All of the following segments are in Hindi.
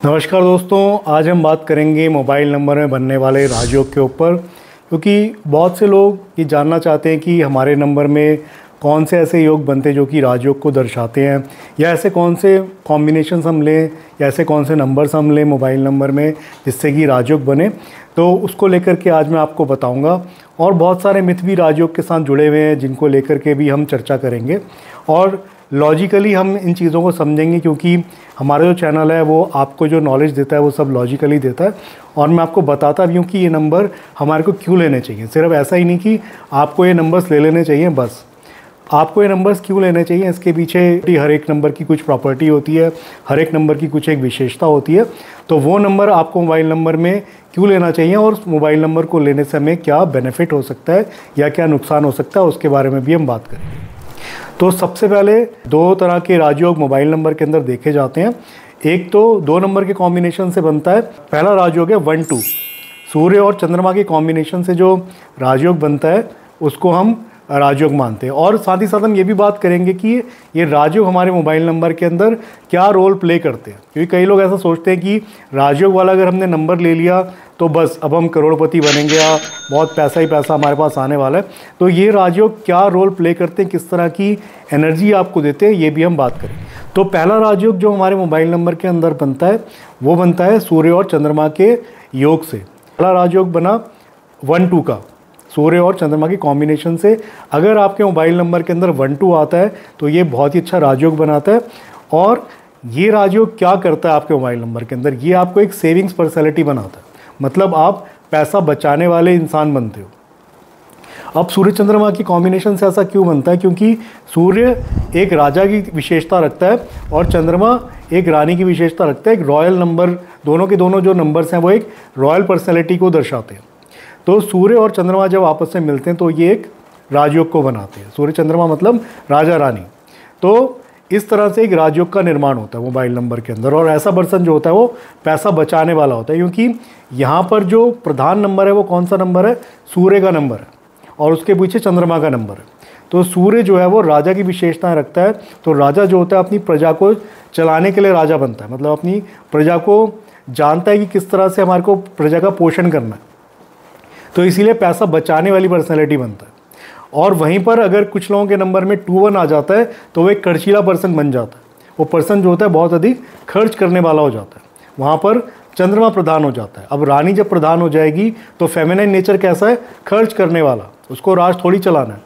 नमस्कार दोस्तों, आज हम बात करेंगे मोबाइल नंबर में बनने वाले राजयोग के ऊपर। क्योंकि बहुत से लोग ये जानना चाहते हैं कि हमारे नंबर में कौन से ऐसे योग बनते हैं जो कि राजयोग को दर्शाते हैं, या ऐसे कौन से कॉम्बिनेशंस हम लें, या ऐसे कौन से नंबर्स हम लें मोबाइल नंबर में जिससे कि राजयोग बने। तो उसको लेकर के आज मैं आपको बताऊंगा। और बहुत सारे मिथ भी राजयोग के साथ जुड़े हुए हैं जिनको लेकर के भी हम चर्चा करेंगे और लॉजिकली हम इन चीज़ों को समझेंगे, क्योंकि हमारा जो चैनल है वो आपको जो नॉलेज देता है वो सब लॉजिकली देता है। और मैं आपको बताता भी हूँ कि ये नंबर हमारे को क्यों लेने चाहिए। सिर्फ ऐसा ही नहीं कि आपको ये नंबर्स ले लेने चाहिए, बस आपको ये नंबर्स क्यों लेने चाहिए, इसके पीछे हर एक नंबर की कुछ प्रॉपर्टी होती है, हर एक नंबर की कुछ एक विशेषता होती है। तो वो नंबर आपको मोबाइल नंबर में क्यों लेना चाहिए और उस मोबाइल नंबर को लेने से हमें क्या बेनिफिट हो सकता है या क्या नुकसान हो सकता है, उसके बारे में भी हम बात करेंगे। तो सबसे पहले दो तरह के राजयोग मोबाइल नंबर के अंदर देखे जाते हैं। एक तो दो नंबर के कॉम्बिनेशन से बनता है। पहला राजयोग है 1-2। सूर्य और चंद्रमा के कॉम्बिनेशन से जो राजयोग बनता है उसको हम राजयोग मानते हैं। और साथ ही साथ हम ये भी बात करेंगे कि ये राजयोग हमारे मोबाइल नंबर के अंदर क्या रोल प्ले करते हैं। क्योंकि कई लोग ऐसा सोचते हैं कि राजयोग वाला अगर हमने नंबर ले लिया तो बस अब हम करोड़पति बनेंगे या बहुत पैसा ही पैसा हमारे पास आने वाला है। तो ये राजयोग क्या रोल प्ले करते हैं, किस तरह की एनर्जी आपको देते हैं, ये भी हम बात करें। तो पहला राजयोग जो हमारे मोबाइल नंबर के अंदर बनता है वो बनता है सूर्य और चंद्रमा के योग से। पहला राजयोग बना 1-2 का, सूर्य और चंद्रमा की कॉम्बिनेशन से। अगर आपके मोबाइल नंबर के अंदर 1-2 आता है तो ये बहुत ही अच्छा राजयोग बनाता है। और ये राजयोग क्या करता है आपके मोबाइल नंबर के अंदर, ये आपको एक सेविंग्स पर्सनैलिटी बनाता है। मतलब आप पैसा बचाने वाले इंसान बनते हो। अब सूर्य चंद्रमा की कॉम्बिनेशन से ऐसा क्यों बनता है, क्योंकि सूर्य एक राजा की विशेषता रखता है और चंद्रमा एक रानी की विशेषता रखता है। एक रॉयल नंबर, दोनों के दोनों जो नंबर्स हैं वो एक रॉयल पर्सनैलिटी को दर्शाते हैं। तो सूर्य और चंद्रमा जब आपस में मिलते हैं तो ये एक राजयोग को बनाते हैं। सूर्य चंद्रमा मतलब राजा रानी। तो इस तरह से एक राजयोग का निर्माण होता है मोबाइल नंबर के अंदर। और ऐसा पर्सन जो होता है वो पैसा बचाने वाला होता है, क्योंकि यहाँ पर जो प्रधान नंबर है वो कौन सा नंबर है, सूर्य का नंबर है और उसके पीछे चंद्रमा का नंबर है। तो सूर्य जो है वो राजा की विशेषताएं रखता है। तो राजा जो होता है अपनी प्रजा को चलाने के लिए राजा बनता है, मतलब अपनी प्रजा को जानता है कि किस तरह से हमारे को प्रजा का पोषण करना है। तो इसीलिए पैसा बचाने वाली पर्सनैलिटी बनता है। और वहीं पर अगर कुछ लोगों के नंबर में 2-1 आ जाता है तो वो एक खर्चीला पर्सन बन जाता है। वो पर्सन जो होता है बहुत अधिक खर्च करने वाला हो जाता है। वहाँ पर चंद्रमा प्रधान हो जाता है। अब रानी जब प्रधान हो जाएगी तो फेमिनाइन नेचर कैसा है, खर्च करने वाला, उसको राज थोड़ी चलाना है।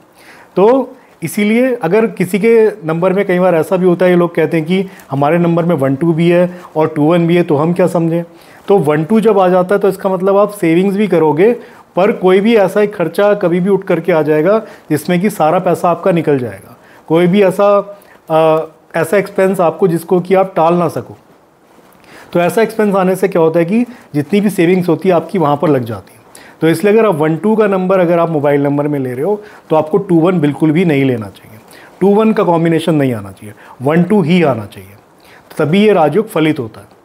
तो इसीलिए अगर किसी के नंबर में कई बार ऐसा भी होता है, ये लोग कहते हैं कि हमारे नंबर में 1-2 भी है और 2-1 भी है, तो हम क्या समझें। तो 1-2 जब आ जाता है तो इसका मतलब आप सेविंग्स भी करोगे, पर कोई भी ऐसा एक खर्चा कभी भी उठ करके आ जाएगा जिसमें कि सारा पैसा आपका निकल जाएगा। कोई भी ऐसा एक्सपेंस आपको जिसको कि आप टाल ना सको। तो ऐसा एक्सपेंस आने से क्या होता है कि जितनी भी सेविंग्स होती है आपकी वहाँ पर लग जाती है। तो इसलिए अगर आप 1-2 का नंबर अगर आप मोबाइल नंबर में ले रहे हो तो आपको 2-1 बिल्कुल भी नहीं लेना चाहिए। 2-1 का कॉम्बिनेशन नहीं आना चाहिए, 1-2 ही आना चाहिए, तभी ये राजयोग फलित होता है।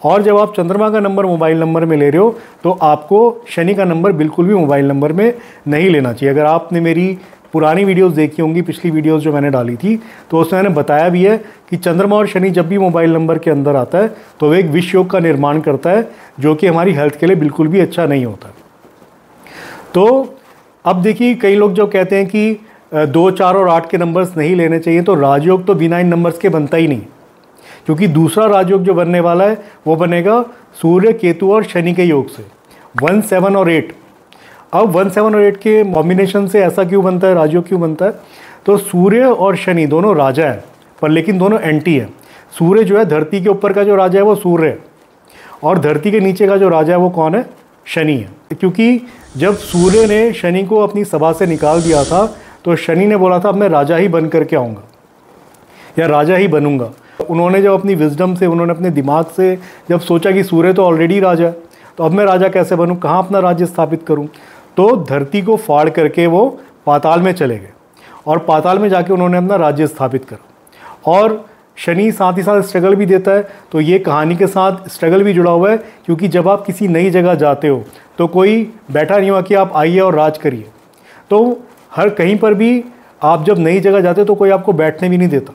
और जब आप चंद्रमा का नंबर मोबाइल नंबर में ले रहे हो तो आपको शनि का नंबर बिल्कुल भी मोबाइल नंबर में नहीं लेना चाहिए। अगर आपने मेरी पुरानी वीडियोस देखी होंगी, पिछली वीडियोस जो मैंने डाली थी, तो उसमें मैंने बताया भी है कि चंद्रमा और शनि जब भी मोबाइल नंबर के अंदर आता है तो वो एक विष योग का निर्माण करता है, जो कि हमारी हेल्थ के लिए बिल्कुल भी अच्छा नहीं होता। तो अब देखिए, कई लोग जो कहते हैं कि 2, 4 और 8 के नंबर्स नहीं लेने चाहिए, तो राजयोग तो बिना इन नंबर्स के बनता ही नहीं। क्योंकि दूसरा राजयोग जो बनने वाला है वो बनेगा सूर्य, केतु और शनि के योग से, 1, 7 और 8। अब 1, 7 और 8 के कॉम्बिनेशन से ऐसा क्यों बनता है, राजयोग क्यों बनता है। तो सूर्य और शनि दोनों राजा हैं, पर लेकिन दोनों एंटी हैं। सूर्य जो है धरती के ऊपर का जो राजा है वो सूर्य है, और धरती के नीचे का जो राजा है वो कौन है, शनि है। क्योंकि जब सूर्य ने शनि को अपनी सभा से निकाल दिया था तो शनि ने बोला था अब मैं राजा ही बन करके आऊँगा या राजा ही बनूंगा। उन्होंने जब अपनी विजडम से, उन्होंने अपने दिमाग से जब सोचा कि सूर्य तो ऑलरेडी राजा है, तो अब मैं राजा कैसे बनूं, कहाँ अपना राज्य स्थापित करूं, तो धरती को फाड़ करके वो पाताल में चले गए और पाताल में जाके उन्होंने अपना राज्य स्थापित करा। और शनि साथ ही साथ स्ट्रगल भी देता है, तो ये कहानी के साथ स्ट्रगल भी जुड़ा हुआ है। क्योंकि जब आप किसी नई जगह जाते हो तो कोई बैठा नहीं हुआ कि आप आइए और राज करिए। तो हर कहीं पर भी आप जब नई जगह जाते हो तो कोई आपको बैठने भी नहीं देता।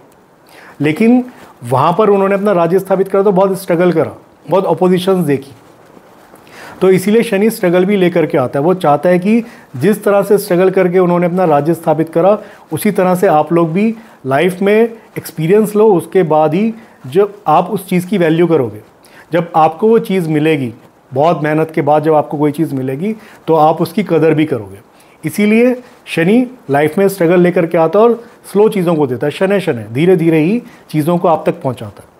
लेकिन वहाँ पर उन्होंने अपना राज्य स्थापित करा तो बहुत स्ट्रगल करा, बहुत अपोजिशंस देखी। तो इसीलिए शनि स्ट्रगल भी लेकर के आता है। वो चाहता है कि जिस तरह से स्ट्रगल करके उन्होंने अपना राज्य स्थापित करा, उसी तरह से आप लोग भी लाइफ में एक्सपीरियंस लो, उसके बाद ही जब आप उस चीज़ की वैल्यू करोगे, जब आपको वो चीज़ मिलेगी, बहुत मेहनत के बाद जब आपको कोई चीज़ मिलेगी तो आप उसकी कदर भी करोगे। इसीलिए शनि लाइफ में स्ट्रगल लेकर के आता है और स्लो चीज़ों को देता है, शनै शनै धीरे धीरे ही चीज़ों को आप तक पहुंचाता है।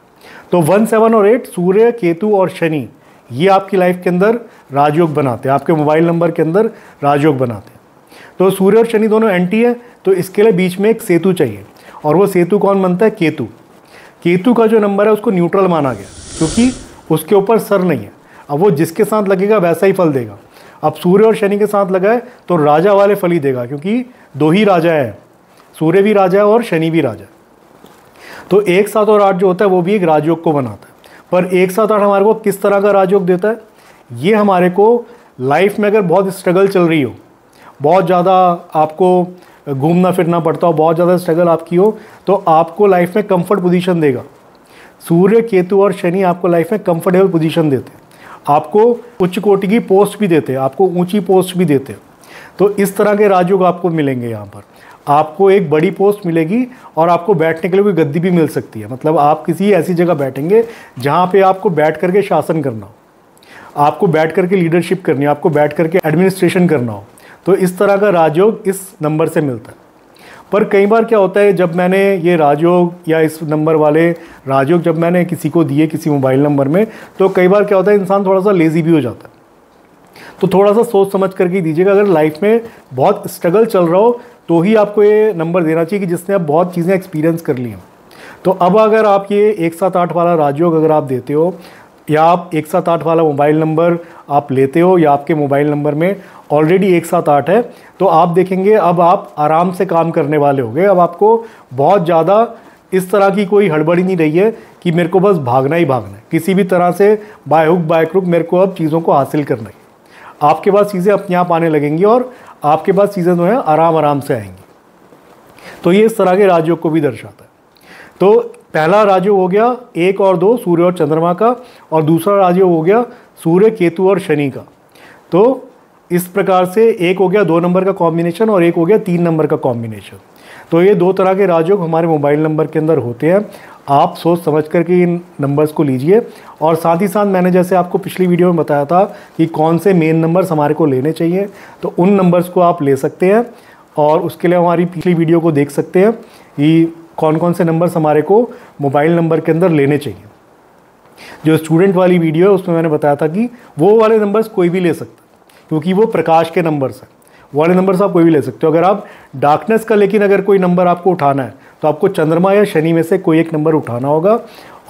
तो 1, 7 और 8 सूर्य, केतु और शनि ये आपकी लाइफ के अंदर राजयोग बनाते हैं, आपके मोबाइल नंबर के अंदर राजयोग बनाते हैं। तो सूर्य और शनि दोनों एंटी है, तो इसके लिए बीच में एक सेतु चाहिए, और वो सेतु कौन बनता है? केतु। केतु का जो नंबर है उसको न्यूट्रल माना गया, क्योंकि उसके ऊपर सर नहीं है। अब वो जिसके साथ लगेगा वैसा ही फल देगा। अब सूर्य और शनि के साथ लगाए तो राजा वाले फल ही देगा, क्योंकि दो ही राजा है, सूर्य भी राजा है और शनि भी राजा है। तो 1, 7 और 8 जो होता है वो भी एक राजयोग को बनाता है। पर 1, 7, 8 हमारे को किस तरह का राजयोग देता है? ये हमारे को लाइफ में अगर बहुत स्ट्रगल चल रही हो, बहुत ज़्यादा आपको घूमना फिरना पड़ता हो, बहुत ज़्यादा स्ट्रगल आपकी हो, तो आपको लाइफ में कंफर्ट पोजीशन देगा। सूर्य, केतु और शनि आपको लाइफ में कंफर्टेबल पोजीशन देते हैं, आपको उच्च कोटि की पोस्ट भी देते हैं, आपको ऊंची पोस्ट भी देते हैं। तो इस तरह के राजयोग आपको मिलेंगे। यहाँ पर आपको एक बड़ी पोस्ट मिलेगी और आपको बैठने के लिए कोई गद्दी भी मिल सकती है। मतलब आप किसी ऐसी जगह बैठेंगे जहाँ पे आपको बैठ करके शासन करना हो, आपको बैठ करके लीडरशिप करनी हो, आपको बैठ करके एडमिनिस्ट्रेशन करना हो। तो इस तरह का राजयोग इस नंबर से मिलता है। पर कई बार क्या होता है, जब मैंने ये राजयोग या इस नंबर वाले राजयोग जब मैंने किसी को दिए किसी मोबाइल नंबर में, तो कई बार क्या होता है इंसान थोड़ा सा लेज़ी भी हो जाता है। तो थोड़ा सा सोच समझ करके दीजिएगा। अगर लाइफ में बहुत स्ट्रगल चल रहा हो तो ही आपको ये नंबर देना चाहिए कि जिसने आप बहुत चीज़ें एक्सपीरियंस कर ली हैं। तो अब अगर आप ये 1, 7, 8 वाला राजयोग अगर आप देते हो, या आप 1, 7, 8 वाला मोबाइल नंबर आप लेते हो, या आपके मोबाइल नंबर में ऑलरेडी 1, 7, 8 है, तो आप देखेंगे अब आप आराम से काम करने वाले होंगे। अब आपको बहुत ज़्यादा इस तरह की कोई हड़बड़ी नहीं रही है कि मेरे को बस भागना ही भागना है, किसी भी तरह से बाय हुक बाय क्रुक मेरे को अब चीज़ों को हासिल करना है। आपके पास चीज़ें अपने आप आने लगेंगी और आपके पास चीज़ें जो है आराम आराम से आएंगी। तो ये इस तरह के राजयोग को भी दर्शाता है। तो पहला राजयोग हो गया 1 और 2 सूर्य और चंद्रमा का, और दूसरा राजयोग हो गया सूर्य, केतु और शनि का। तो इस प्रकार से एक हो गया 2 नंबर का कॉम्बिनेशन और एक हो गया 3 नंबर का कॉम्बिनेशन। तो ये 2 तरह के राजयोग हमारे मोबाइल नंबर के अंदर होते हैं। आप सोच समझ करके इन नंबर्स को लीजिए। और साथ ही साथ मैंने जैसे आपको पिछली वीडियो में बताया था कि कौन से मेन नंबर्स हमारे को लेने चाहिए, तो उन नंबर्स को आप ले सकते हैं और उसके लिए हमारी पिछली वीडियो को देख सकते हैं कि कौन कौन से नंबर्स हमारे को मोबाइल नंबर के अंदर लेने चाहिए। जो स्टूडेंट वाली वीडियो है उसमें मैंने बताया था कि वो वाले नंबर्स कोई भी ले सकता है, क्योंकि वो प्रकाश के नंबर्स हैं। वो वाले नंबर्स आप कोई भी ले सकते हो। अगर आप डार्कनेस का लेकिन अगर कोई नंबर आपको उठाना है तो आपको चंद्रमा या शनि में से कोई एक नंबर उठाना होगा,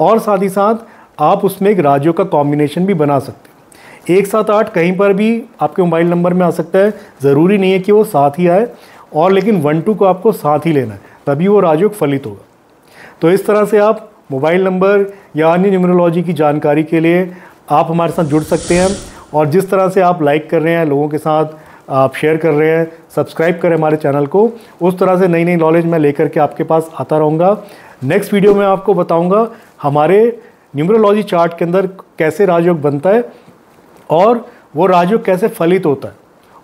और साथ ही साथ आप उसमें एक राजयोग का कॉम्बिनेशन भी बना सकते हैं। 1, 7, 8 कहीं पर भी आपके मोबाइल नंबर में आ सकता है, ज़रूरी नहीं है कि वो साथ ही आए, और लेकिन 1, 2 को आपको साथ ही लेना है, तभी वो राजयोग फलित होगा। तो इस तरह से आप मोबाइल नंबर या अन्य न्यूमरोलॉजी की जानकारी के लिए आप हमारे साथ जुड़ सकते हैं। और जिस तरह से आप लाइक कर रहे हैं, लोगों के साथ आप शेयर कर रहे हैं, सब्सक्राइब करें हमारे चैनल को, उस तरह से नई नई नॉलेज मैं लेकर के आपके पास आता रहूँगा। नेक्स्ट वीडियो में आपको बताऊँगा हमारे न्यूमरोलॉजी चार्ट के अंदर कैसे राजयोग बनता है और वो राजयोग कैसे फलित होता है,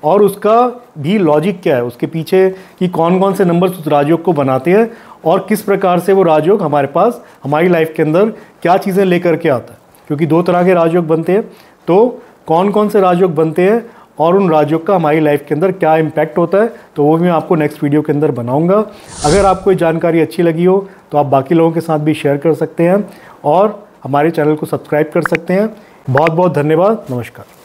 और उसका भी लॉजिक क्या है, उसके पीछे कि कौन कौन से नंबर्स उस राजयोग को बनाते हैं, और किस प्रकार से वो राजयोग हमारे पास हमारी लाइफ के अंदर क्या चीज़ें लेकर के आता है। क्योंकि 2 तरह के राजयोग बनते हैं, तो कौन कौन से राजयोग बनते हैं और उन राजयोग का हमारी लाइफ के अंदर क्या इम्पैक्ट होता है, तो वो भी मैं आपको नेक्स्ट वीडियो के अंदर बनाऊंगा। अगर आपको ये जानकारी अच्छी लगी हो तो आप बाकी लोगों के साथ भी शेयर कर सकते हैं और हमारे चैनल को सब्सक्राइब कर सकते हैं। बहुत बहुत धन्यवाद। नमस्कार।